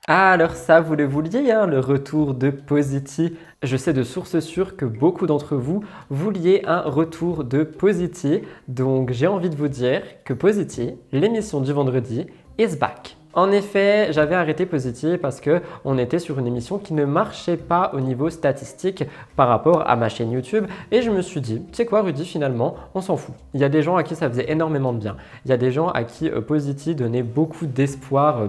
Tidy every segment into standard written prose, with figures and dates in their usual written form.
Ah, alors ça, vous le vouliez, hein, le retour de Positi. Je sais de sources sûres que beaucoup d'entre vous vouliez un retour de Positi. Donc j'ai envie de vous dire que Positi, l'émission du vendredi, is back. En effet, j'avais arrêté Positi parce que on était sur une émission qui ne marchait pas au niveau statistique par rapport à ma chaîne YouTube et je me suis dit, tu sais quoi Rudy, finalement, on s'en fout. Il y a des gens à qui ça faisait énormément de bien. Il y a des gens à qui Positi donnait beaucoup d'espoir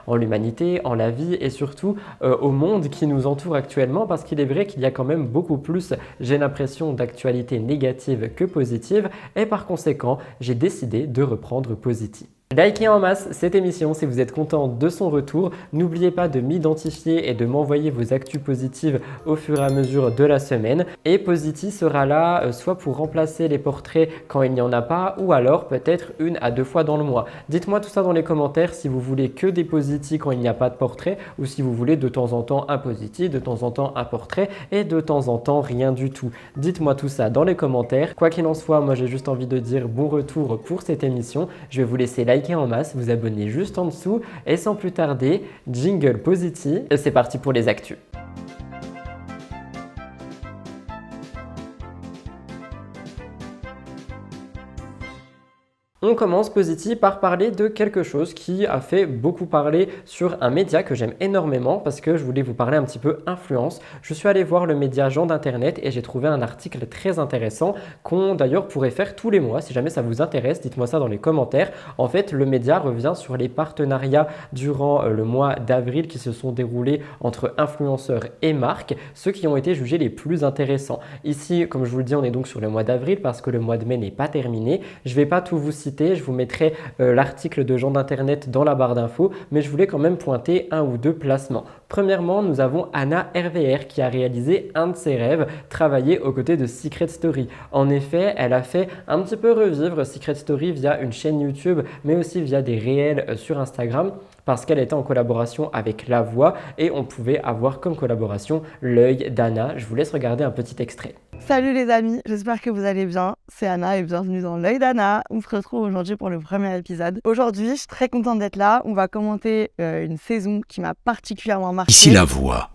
en l'humanité, en la vie et surtout au monde qui nous entoure actuellement parce qu'il est vrai qu'il y a quand même beaucoup plus, j'ai l'impression, d'actualité négative que positive et par conséquent, j'ai décidé de reprendre Positi. Likez en masse cette émission si vous êtes content de son retour. N'oubliez pas de m'identifier et de m'envoyer vos actus positives au fur et à mesure de la semaine. Et Positi sera là soit pour remplacer les portraits quand il n'y en a pas ou alors peut-être 1 à 2 fois dans le mois. Dites-moi tout ça dans les commentaires si vous voulez que des Positi quand il n'y a pas de portrait ou si vous voulez de temps en temps un Positi, de temps en temps un portrait et de temps en temps rien du tout. Dites-moi tout ça dans les commentaires. Quoi qu'il en soit, moi j'ai juste envie de dire bon retour pour cette émission. Je vais vous laisser liker en masse, vous abonner juste en dessous et sans plus tarder, jingle Positi, et c'est parti pour les actus. On commence Positi par parler de quelque chose qui a fait beaucoup parler sur un média que j'aime énormément parce que je voulais vous parler un petit peu influence. Je suis allé voir le média Gens d'Internet et j'ai trouvé un article très intéressant qu'on d'ailleurs pourrait faire tous les mois. Si jamais ça vous intéresse, dites-moi ça dans les commentaires. En fait, le média revient sur les partenariats durant le mois d'avril qui se sont déroulés entre influenceurs et marques, ceux qui ont été jugés les plus intéressants. Ici, comme je vous le dis, on est donc sur le mois d'avril parce que le mois de mai n'est pas terminé. Je ne vais pas tout vous citer. Je vous mettrai l'article de Gens d'Internet dans la barre d'infos, mais je voulais quand même pointer 1 ou 2 placements. Premièrement, nous avons Anna RVR qui a réalisé un de ses rêves, travailler aux côtés de Secret Story. En effet, elle a fait un petit peu revivre Secret Story via une chaîne YouTube, mais aussi via des réels sur Instagram, parce qu'elle était en collaboration avec La Voix et on pouvait avoir comme collaboration l'œil d'Anna. Je vous laisse regarder un petit extrait. Salut les amis, j'espère que vous allez bien. C'est Anna et bienvenue dans l'œil d'Anna. On se retrouve aujourd'hui pour le premier épisode. Aujourd'hui, je suis très contente d'être là. On va commenter une saison qui m'a particulièrement marquée. Ici La Voix.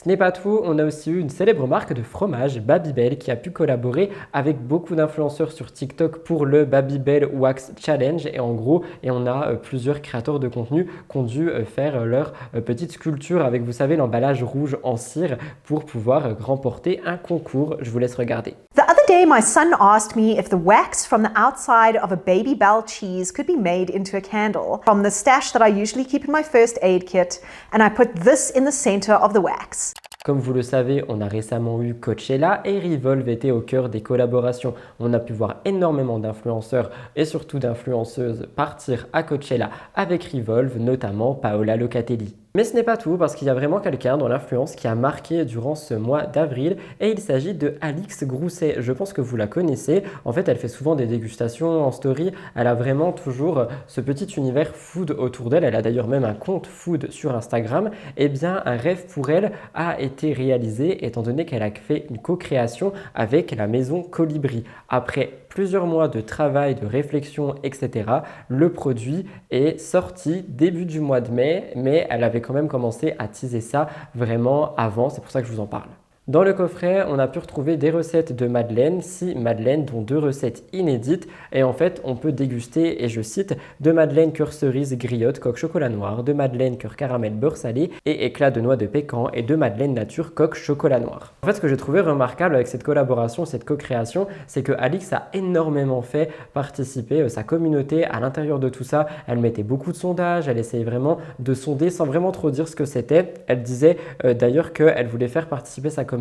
Ce n'est pas tout, on a aussi eu une célèbre marque de fromage, Babybel, qui a pu collaborer avec beaucoup d'influenceurs sur TikTok pour le Babybel Wax Challenge. Et en gros, on a plusieurs créateurs de contenu qui ont dû faire leur petite sculpture avec, vous savez, l'emballage rouge en cire pour pouvoir remporter un concours. Je vous laisse regarder. The other day, my son asked me if the wax from the outside of a Babybel cheese could be made into a candle from the stash that I usually keep in my first aid kit, and I put this in the center of the wax. Comme vous le savez, on a récemment eu Coachella et Revolve était au cœur des collaborations. On a pu voir énormément d'influenceurs et surtout d'influenceuses partir à Coachella avec Revolve, notamment Paola Locatelli. Mais ce n'est pas tout parce qu'il y a vraiment quelqu'un dans l'influence qui a marqué durant ce mois d'avril et il s'agit de Alix Grousset. Je pense que vous la connaissez. En fait, elle fait souvent des dégustations en story. Elle a vraiment toujours ce petit univers food autour d'elle. Elle a d'ailleurs même un compte food sur Instagram. Eh bien, un rêve pour elle a été réalisé étant donné qu'elle a fait une co-création avec la maison Colibri. Après plusieurs mois de travail, de réflexion, etc., le produit est sorti début du mois de mai, mais elle avait quand même commencé à teaser ça vraiment avant, c'est pour ça que je vous en parle. Dans le coffret, on a pu retrouver des recettes de madeleine, 6 madeleines dont 2 recettes inédites et en fait on peut déguster, et je cite, de madeleine cœur cerise griotte coque chocolat noir, de madeleine cœur caramel beurre salé et éclat de noix de pécan et de madeleine nature coque chocolat noir. En fait, ce que j'ai trouvé remarquable avec cette collaboration, cette co-création, c'est que Alix a énormément fait participer sa communauté à l'intérieur de tout ça. Elle mettait beaucoup de sondages, elle essayait vraiment de sonder sans vraiment trop dire ce que c'était. Elle disait d'ailleurs qu'elle voulait faire participer sa communauté,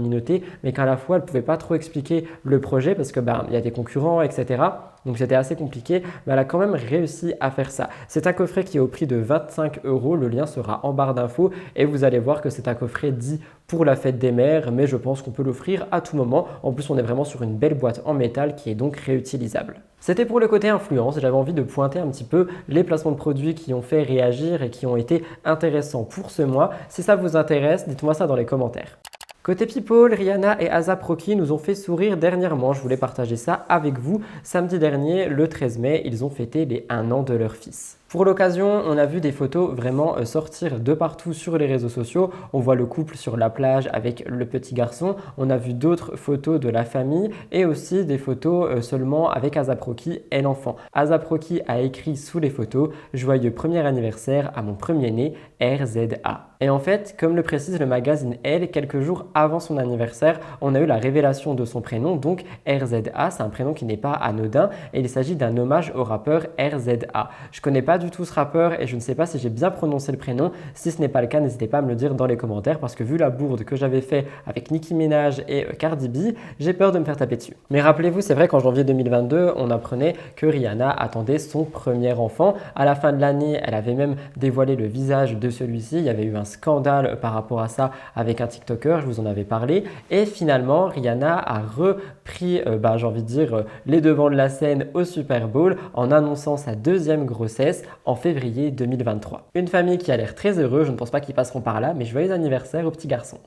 mais qu'à la fois elle ne pouvait pas trop expliquer le projet parce que il y a des concurrents, etc. Donc c'était assez compliqué, mais elle a quand même réussi à faire ça. C'est un coffret qui est au prix de 25 €, le lien sera en barre d'infos et vous allez voir que c'est un coffret dit pour la fête des mères, mais je pense qu'on peut l'offrir à tout moment. En plus, on est vraiment sur une belle boîte en métal qui est donc réutilisable. C'était pour le côté influence, j'avais envie de pointer un petit peu les placements de produits qui ont fait réagir et qui ont été intéressants pour ce mois. Si ça vous intéresse, dites-moi ça dans les commentaires. Côté People, Rihanna et A$AP Rocky nous ont fait sourire dernièrement. Je voulais partager ça avec vous. Samedi dernier, le 13 mai, ils ont fêté les 1 an de leur fils. Pour l'occasion, on a vu des photos vraiment sortir de partout sur les réseaux sociaux. On voit le couple sur la plage avec le petit garçon. On a vu d'autres photos de la famille et aussi des photos seulement avec ASAP Rocky et l'enfant. ASAP Rocky a écrit sous les photos « Joyeux premier anniversaire à mon premier-né, RZA ». Et en fait, comme le précise le magazine Elle, quelques jours avant son anniversaire, on a eu la révélation de son prénom. Donc RZA, c'est un prénom qui n'est pas anodin et il s'agit d'un hommage au rappeur RZA. Je connais pas du tout ce rappeur et je ne sais pas si j'ai bien prononcé le prénom. Si ce n'est pas le cas, n'hésitez pas à me le dire dans les commentaires parce que vu la bourde que j'avais fait avec Nicki Minaj et Cardi B, j'ai peur de me faire taper dessus. Mais rappelez-vous, c'est vrai qu'en janvier 2022, on apprenait que Rihanna attendait son premier enfant. À la fin de l'année, elle avait même dévoilé le visage de celui-ci. Il y avait eu un scandale par rapport à ça avec un TikToker, je vous en avais parlé. Et finalement, Rihanna a repris, j'ai envie de dire, les devants de la scène au Super Bowl en annonçant sa deuxième grossesse en février 2023. Une famille qui a l'air très heureuse, je ne pense pas qu'ils passeront par là, mais joyeux anniversaire au petit garçon.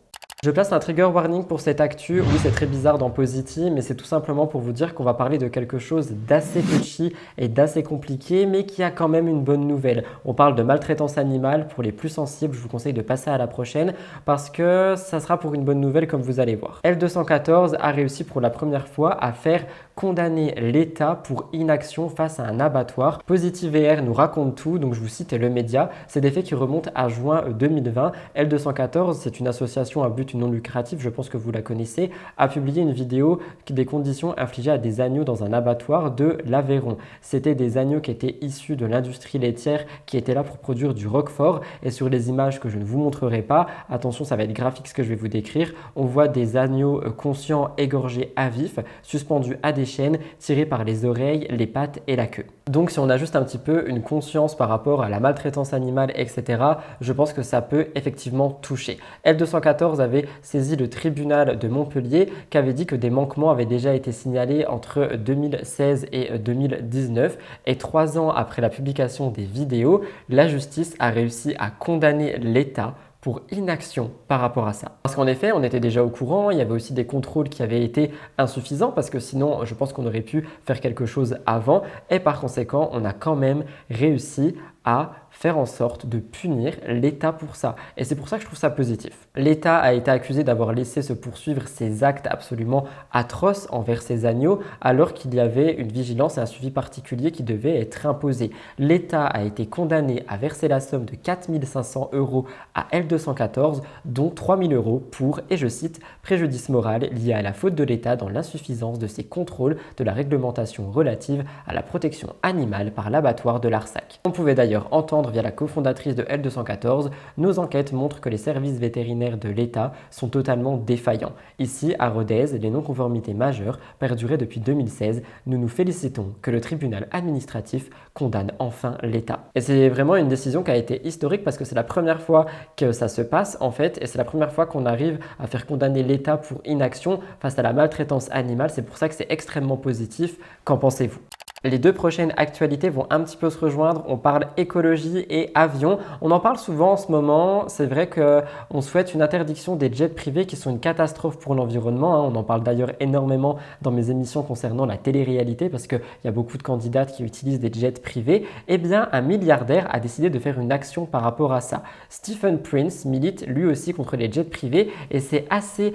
Je place un trigger warning pour cette actu. Oui, c'est très bizarre dans Positi, mais c'est tout simplement pour vous dire qu'on va parler de quelque chose d'assez touchy et d'assez compliqué, mais qui a quand même une bonne nouvelle. On parle de maltraitance animale. Pour les plus sensibles, je vous conseille de passer à la prochaine parce que ça sera pour une bonne nouvelle comme vous allez voir. L214 a réussi pour la première fois à faire condamner l'État pour inaction face à un abattoir. Positi VR nous raconte tout, donc je vous cite le média. C'est des faits qui remontent à juin 2020. L214, c'est une association à but non lucratif, je pense que vous la connaissez, a publié une vidéo des conditions infligées à des agneaux dans un abattoir de l'Aveyron. C'était des agneaux qui étaient issus de l'industrie laitière qui étaient là pour produire du roquefort et sur les images que je ne vous montrerai pas, attention ça va être graphique ce que je vais vous décrire, on voit des agneaux conscients égorgés à vif, suspendus à des chaînes, tirés par les oreilles, les pattes et la queue. Donc si on a juste un petit peu une conscience par rapport à la maltraitance animale, etc., je pense que ça peut effectivement toucher. L214 avait saisi le tribunal de Montpellier qui avait dit que des manquements avaient déjà été signalés entre 2016 et 2019 et 3 ans après la publication des vidéos, la justice a réussi à condamner l'État pour inaction par rapport à ça. Parce qu'en effet, on était déjà au courant, il y avait aussi des contrôles qui avaient été insuffisants parce que sinon, je pense qu'on aurait pu faire quelque chose avant et par conséquent, on a quand même réussi à faire en sorte de punir l'État pour ça. Et c'est pour ça que je trouve ça positif. L'État a été accusé d'avoir laissé se poursuivre ses actes absolument atroces envers ses agneaux alors qu'il y avait une vigilance et un suivi particulier qui devait être imposé. L'État a été condamné à verser la somme de 4 500 € à L214, dont 3 000 € pour, et je cite, préjudice moral lié à la faute de l'État dans l'insuffisance de ses contrôles de la réglementation relative à la protection animale par l'abattoir de l'Arsac. On pouvait d'ailleurs entendre via la cofondatrice de L214, nos enquêtes montrent que les services vétérinaires de l'État sont totalement défaillants. Ici, à Rodez, les non-conformités majeures perduraient depuis 2016. Nous nous félicitons que le tribunal administratif condamne enfin l'État. Et c'est vraiment une décision qui a été historique parce que c'est la première fois que ça se passe en fait et c'est la première fois qu'on arrive à faire condamner l'État pour inaction face à la maltraitance animale. C'est pour ça que c'est extrêmement positif. Qu'en pensez-vous ? Les deux prochaines actualités vont un petit peu se rejoindre. On parle écologie et avion. On en parle souvent en ce moment. C'est vrai qu'on souhaite une interdiction des jets privés qui sont une catastrophe pour l'environnement. On en parle d'ailleurs énormément dans mes émissions concernant la télé-réalité parce qu'il y a beaucoup de candidates qui utilisent des jets privés. Eh bien, un milliardaire a décidé de faire une action par rapport à ça. Stephen Prince milite lui aussi contre les jets privés et c'est assez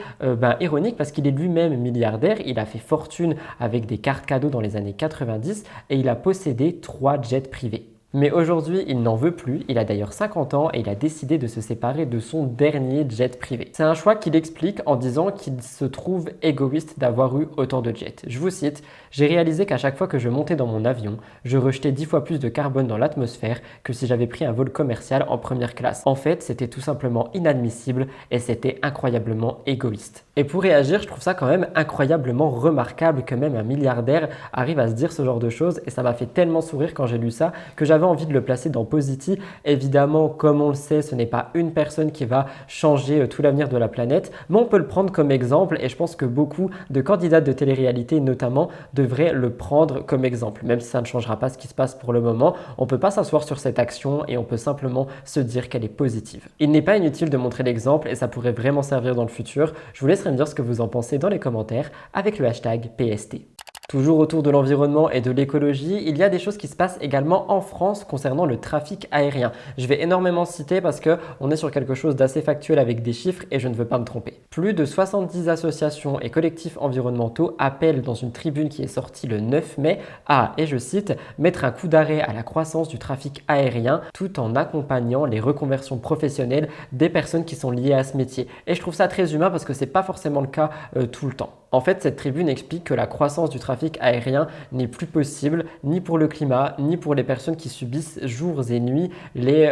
ironique parce qu'il est lui-même milliardaire. Il a fait fortune avec des cartes cadeaux dans les années 90 et il a possédé 3 jets privés. Mais aujourd'hui, il n'en veut plus. Il a d'ailleurs 50 ans et il a décidé de se séparer de son dernier jet privé. C'est un choix qu'il explique en disant qu'il se trouve égoïste d'avoir eu autant de jets. Je vous cite, « J'ai réalisé qu'à chaque fois que je montais dans mon avion, je rejetais 10 fois plus de carbone dans l'atmosphère que si j'avais pris un vol commercial en première classe. En fait, c'était tout simplement inadmissible et c'était incroyablement égoïste. » Et pour réagir, je trouve ça quand même incroyablement remarquable que même un milliardaire arrive à se dire ce genre de choses et ça m'a fait tellement sourire quand j'ai lu ça que j'avais envie de le placer dans Positi. Évidemment, comme on le sait, ce n'est pas une personne qui va changer tout l'avenir de la planète, mais on peut le prendre comme exemple et je pense que beaucoup de candidates de télé-réalité notamment devraient le prendre comme exemple. Même si ça ne changera pas ce qui se passe pour le moment, on ne peut pas s'asseoir sur cette action et on peut simplement se dire qu'elle est positive. Il n'est pas inutile de montrer l'exemple et ça pourrait vraiment servir dans le futur. Je vous laisserai me dire ce que vous en pensez dans les commentaires avec le hashtag PST. Toujours autour de l'environnement et de l'écologie, il y a des choses qui se passent également en France concernant le trafic aérien. Je vais énormément citer parce qu'on est sur quelque chose d'assez factuel avec des chiffres et je ne veux pas me tromper. Plus de 70 associations et collectifs environnementaux appellent dans une tribune qui est sortie le 9 mai à, et je cite, mettre un coup d'arrêt à la croissance du trafic aérien tout en accompagnant les reconversions professionnelles des personnes qui sont liées à ce métier. Et je trouve ça très humain parce que c'est pas forcément le cas tout le temps. En fait, cette tribune explique que la croissance du trafic aérien n'est plus possible ni pour le climat, ni pour les personnes qui subissent jours et nuits les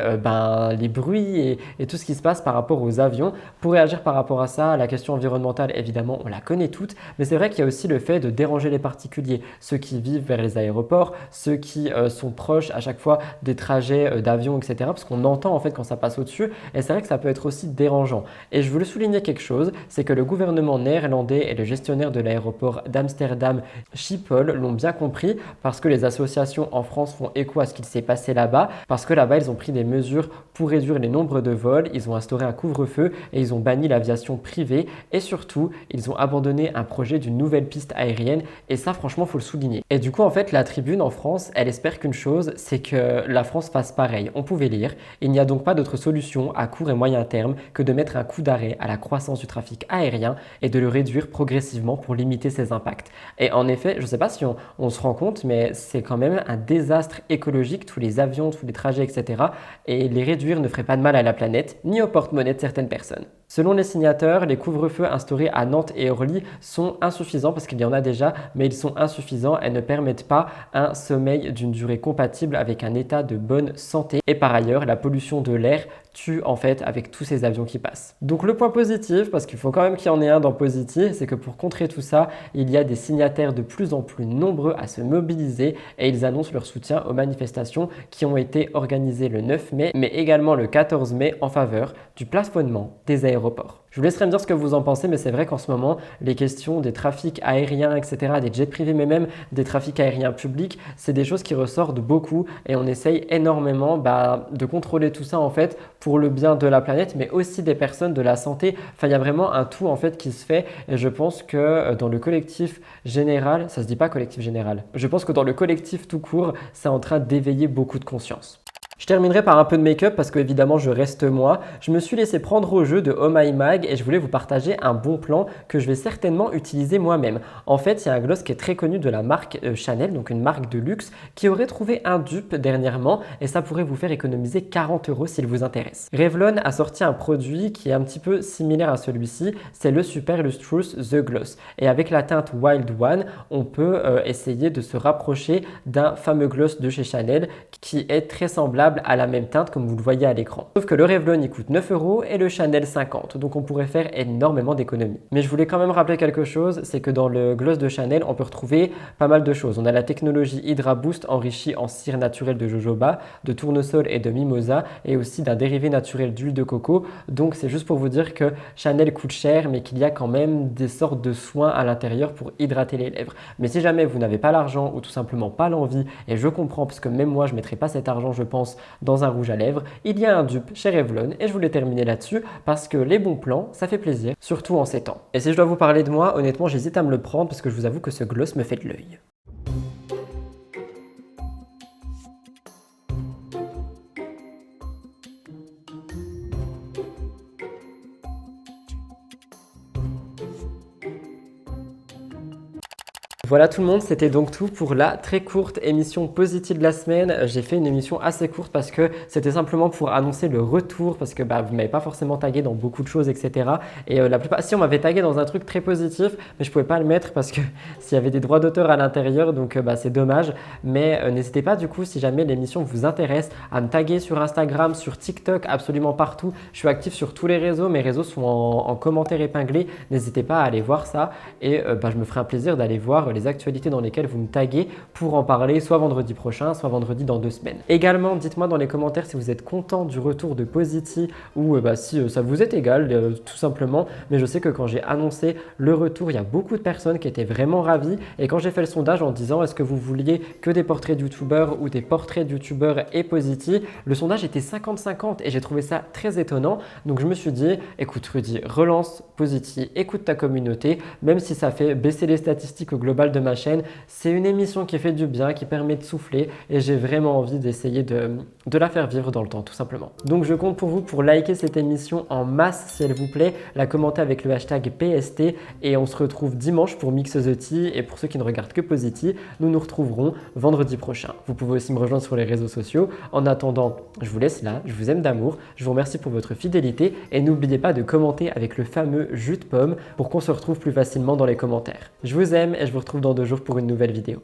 bruits et tout ce qui se passe par rapport aux avions. Pour réagir par rapport à ça, la question environnementale, évidemment, on la connaît toute, mais c'est vrai qu'il y a aussi le fait de déranger les particuliers, ceux qui vivent vers les aéroports, ceux qui sont proches à chaque fois des trajets d'avion, etc. Parce qu'on entend en fait quand ça passe au-dessus, et c'est vrai que ça peut être aussi dérangeant. Et je voulais souligner quelque chose, c'est que le gouvernement néerlandais et le gestionnaire de l'aéroport d'Amsterdam Schiphol l'ont bien compris parce que les associations en France font écho à ce qu'il s'est passé là-bas, parce que là-bas ils ont pris des mesures pour réduire les nombres de vols, ils ont instauré un couvre-feu et ils ont banni l'aviation privée et surtout ils ont abandonné un projet d'une nouvelle piste aérienne et ça franchement faut le souligner. Et du coup en fait la tribune en France elle espère qu'une chose, c'est que la France fasse pareil. On pouvait lire, il n'y a donc pas d'autre solution à court et moyen terme que de mettre un coup d'arrêt à la croissance du trafic aérien et de le réduire progressivement pour limiter ses impacts. Et en effet, je ne sais pas si on se rend compte, mais c'est quand même un désastre écologique, tous les avions, tous les trajets, etc. Et les réduire ne ferait pas de mal à la planète, ni au porte-monnaie de certaines personnes. Selon les signataires, les couvre-feux instaurés à Nantes et Orly sont insuffisants parce qu'il y en a déjà, mais ils sont insuffisants et ne permettent pas un sommeil d'une durée compatible avec un état de bonne santé. Et par ailleurs, la pollution de l'air tue en fait avec tous ces avions qui passent. Donc le point positif, parce qu'il faut quand même qu'il y en ait un dans positif, c'est que pour contrer tout ça, il y a des signataires de plus en plus nombreux à se mobiliser et ils annoncent leur soutien aux manifestations qui ont été organisées le 9 mai, mais également le 14 mai en faveur du plafonnement des aéroports. Je vous laisserai me dire ce que vous en pensez, mais c'est vrai qu'en ce moment, les questions des trafics aériens, etc., des jets privés, mais même des trafics aériens publics, c'est des choses qui ressortent beaucoup et on essaye énormément de contrôler tout ça en fait pour le bien de la planète, mais aussi des personnes, de la santé. Enfin, il y a vraiment un tout en fait qui se fait et je pense que dans le collectif général, ça se dit pas collectif général, je pense que dans le collectif tout court, c'est en train d'éveiller beaucoup de conscience. Je terminerai par un peu de make-up parce que évidemment je reste moi. Je me suis laissé prendre au jeu de Oh My Mag et je voulais vous partager un bon plan que je vais certainement utiliser moi-même. En fait, il y a un gloss qui est très connu de la marque Chanel, donc une marque de luxe, qui aurait trouvé un dupe dernièrement et ça pourrait vous faire économiser 40 € s'il vous intéresse. Revlon a sorti un produit qui est un petit peu similaire à celui-ci, c'est le Super Lustrous The Gloss. Et avec la teinte Wild One, on peut essayer de se rapprocher d'un fameux gloss de chez Chanel qui est très semblable à la même teinte comme vous le voyez à l'écran. Sauf que le Revlon il coûte 9 € et le Chanel 50, donc on pourrait faire énormément d'économies. Mais je voulais quand même rappeler quelque chose, c'est que dans le gloss de Chanel, on peut retrouver pas mal de choses. On a la technologie Hydra Boost enrichie en cire naturelle de jojoba, de tournesol et de mimosa et aussi d'un dérivé naturel d'huile de coco. Donc c'est juste pour vous dire que Chanel coûte cher mais qu'il y a quand même des sortes de soins à l'intérieur pour hydrater les lèvres. Mais si jamais vous n'avez pas l'argent ou tout simplement pas l'envie, et je comprends parce que même moi je ne mettrais pas cet argent je pense dans un rouge à lèvres, il y a un dupe chez Revlon et je voulais terminer là-dessus parce que les bons plans, ça fait plaisir, surtout en ces temps. Et si je dois vous parler de moi, honnêtement, j'hésite à me le prendre parce que je vous avoue que ce gloss me fait de l'œil. Voilà tout le monde, c'était donc tout pour la très courte émission positive de la semaine. J'ai fait une émission assez courte parce que c'était simplement pour annoncer le retour parce que vous ne m'avez pas forcément tagué dans beaucoup de choses, etc. Et la plupart, si on m'avait tagué dans un truc très positif, mais je ne pouvais pas le mettre parce que s'il y avait des droits d'auteur à l'intérieur, donc c'est dommage. Mais n'hésitez pas du coup, si jamais l'émission vous intéresse, à me taguer sur Instagram, sur TikTok, absolument partout. Je suis actif sur tous les réseaux, mes réseaux sont en commentaire épinglé. N'hésitez pas à aller voir ça et je me ferai un plaisir d'aller voir les actualités dans lesquelles vous me taguez pour en parler soit vendredi prochain, soit vendredi dans 2 semaines. Également, dites-moi dans les commentaires si vous êtes content du retour de Positi ou si ça vous est égal, tout simplement. Mais je sais que quand j'ai annoncé le retour, il y a beaucoup de personnes qui étaient vraiment ravies. Et quand j'ai fait le sondage en disant est-ce que vous vouliez que des portraits de youtubeurs ou des portraits de youtubeurs et Positi, le sondage était 50-50 et j'ai trouvé ça très étonnant. Donc je me suis dit, écoute Rudy, relance Positi, écoute ta communauté, même si ça fait baisser les statistiques au global global de ma chaîne. C'est une émission qui fait du bien, qui permet de souffler et j'ai vraiment envie d'essayer de la faire vivre dans le temps tout simplement. Donc je compte pour vous pour liker cette émission en masse si elle vous plaît, la commenter avec le hashtag PST et on se retrouve dimanche pour Mix the Tea et pour ceux qui ne regardent que Positi, nous nous retrouverons vendredi prochain. Vous pouvez aussi me rejoindre sur les réseaux sociaux. En attendant, je vous laisse là, je vous aime d'amour, je vous remercie pour votre fidélité et n'oubliez pas de commenter avec le fameux jus de pomme pour qu'on se retrouve plus facilement dans les commentaires. Je vous aime et je vous retrouve dans 2 jours pour une nouvelle vidéo.